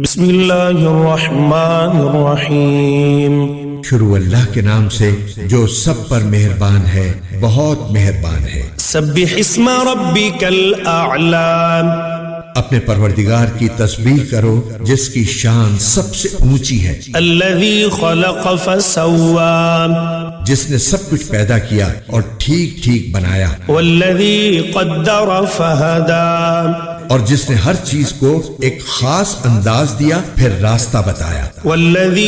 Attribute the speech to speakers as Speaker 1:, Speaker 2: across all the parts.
Speaker 1: بسم اللہ الرحمن الرحیم۔
Speaker 2: شروع اللہ کے نام سے جو سب پر مہربان ہے، بہت مہربان ہے۔
Speaker 1: سبح اسم ربک الاعلی۔
Speaker 2: اپنے پروردگار کی تسبیح کرو جس کی شان سب سے اونچی ہے۔
Speaker 1: الذی خلق فسوی،
Speaker 2: جس نے سب کچھ پیدا کیا اور ٹھیک ٹھیک بنایا۔
Speaker 1: والذی قدر فہدی،
Speaker 2: اور جس نے ہر چیز کو ایک خاص انداز دیا پھر راستہ بتایا۔
Speaker 1: والذی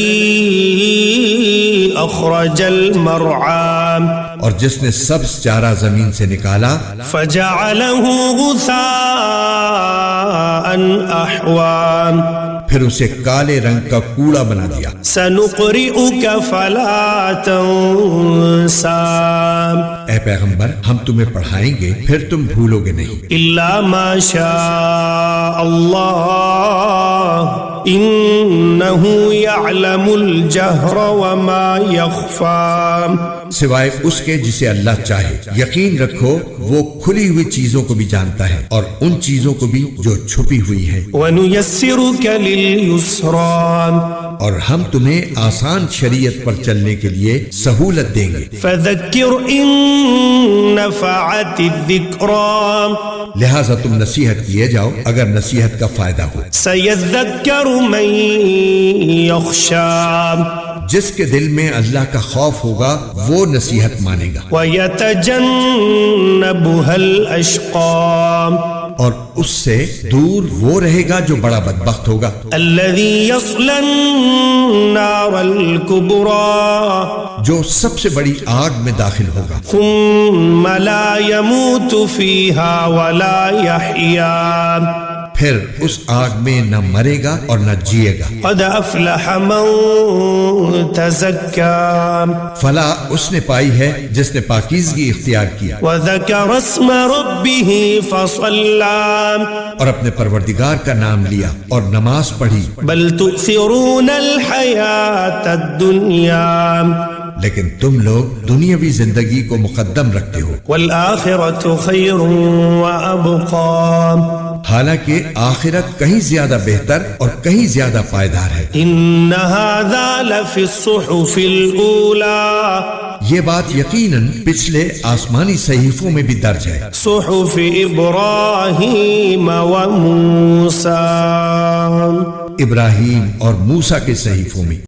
Speaker 1: اخرج المرعی،
Speaker 2: اور جس نے سبز چارہ زمین سے نکالا
Speaker 1: فجعلہ غثاء احوی،
Speaker 2: پھر اسے کالے رنگ کا کوڑا بنا دیا۔
Speaker 1: سنقرئک فلا تنسى
Speaker 2: اے پیغمبر، ہم تمہیں پڑھائیں گے پھر تم بھولو گے نہیں،
Speaker 1: الا ما شاء اللہ انہ یعلم الجہر وما یخفی،
Speaker 2: سوائے اس کے جسے اللہ چاہے۔ یقین رکھو وہ کھلی ہوئی چیزوں کو بھی جانتا ہے اور ان چیزوں کو بھی جو چھپی ہوئی ہیں۔
Speaker 1: وَنُيَسِّرُكَ لِلْيُسْرَى،
Speaker 2: اور ہم تمہیں آسان شریعت پر چلنے کے لیے سہولت دیں گے۔
Speaker 1: فَذَكِّرْ إِن نَفَعَتِ الذِّكْرَى،
Speaker 2: لہٰذا تم نصیحت کیے جاؤ اگر نصیحت کا فائدہ ہو۔
Speaker 1: سَيَذَّكَّرُ مَن يَخْشَى،
Speaker 2: جس کے دل میں اللہ کا خوف ہوگا وہ نصیحت مانے گا۔
Speaker 1: وَيَتَجَنَّبُهَا الْأَشْقَى،
Speaker 2: اور اس سے دور وہ رہے گا جو بڑا بدبخت ہوگا۔
Speaker 1: الَّذِي يَصْلَى النَّارَ الْكُبْرَى،
Speaker 2: جو سب سے بڑی آگ میں داخل ہوگا۔
Speaker 1: ثُمَّ لَا يَمُوتُ فِيهَا وَلَا يَحْيَا،
Speaker 2: پھر اس آگ میں نہ مرے گا اور نہ جیے گا۔
Speaker 1: قَدْ أَفْلَحَ مَن تَزَكَّى،
Speaker 2: فلاح اس نے پائی ہے جس نے پاکیزگی اختیار کیا
Speaker 1: وَذَكَرَ اسْمَ رَبِّهِ فَصَلَّى،
Speaker 2: اور اپنے پروردگار کا نام لیا اور نماز پڑھی۔
Speaker 1: بل تؤثرون الحیاة الدنیا،
Speaker 2: لیکن تم لوگ دنیاوی زندگی کو مقدم رکھتے ہو،
Speaker 1: والآخرة خیر وأبقى،
Speaker 2: حالانکہ آخرت کہیں زیادہ بہتر اور کہیں زیادہ پائیدار ہے۔
Speaker 1: ان هذا لفی الصحف الأولى،
Speaker 2: یہ بات یقیناً پچھلے آسمانی صحیفوں میں بھی درج ہے۔
Speaker 1: صحف ابراہیم وموسیٰ،
Speaker 2: ابراہیم اور موسیٰ کے صحیفوں میں۔